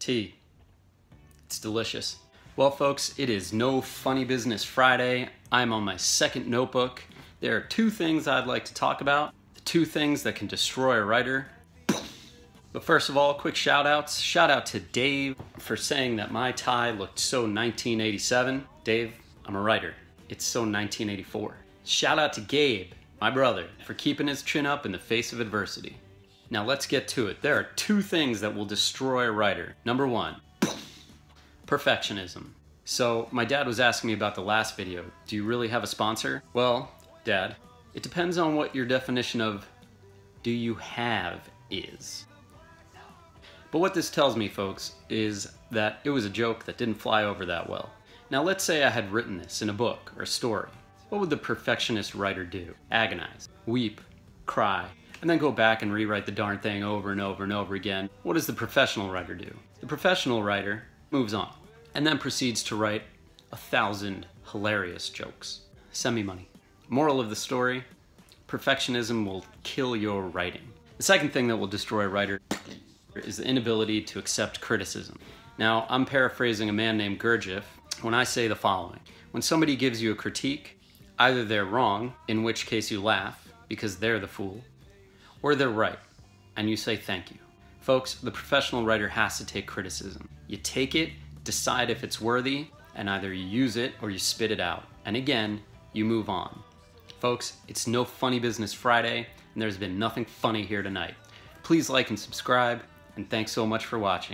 Tea. It's delicious. Well, folks, it is No Funny Business Friday. I'm on my second notebook. There are two things I'd like to talk about. The two things that can destroy a writer. But first of all, quick shout outs. Shout out to Dave for saying that my tie looked so 1987. Dave, I'm a writer. It's so 1984. Shout out to Gabe, my brother, for keeping his chin up in the face of adversity. Now let's get to it. There are two things that will destroy a writer. Number one, perfectionism. So my dad was asking me about the last video. Do you really have a sponsor? Well, Dad, it depends on what your definition of do you have is. But what this tells me, folks, is that it was a joke that didn't fly over that well. Now let's say I had written this in a book or a story. What would the perfectionist writer do? Agonize, weep, cry, and then go back and rewrite the darn thing over and over and over again. What does the professional writer do? The professional writer moves on and then proceeds to write 1,000 hilarious jokes. Send me money. Moral of the story, perfectionism will kill your writing. The second thing that will destroy a writer is the inability to accept criticism. Now, I'm paraphrasing a man named Gurdjieff when I say the following. When somebody gives you a critique, either they're wrong, in which case you laugh because they're the fool, or they're right, and you say thank you. Folks, the professional writer has to take criticism. You take it, decide if it's worthy, and either you use it or you spit it out. And again, you move on. Folks, it's No Funny Business Friday, and there's been nothing funny here tonight. Please like and subscribe, and thanks so much for watching.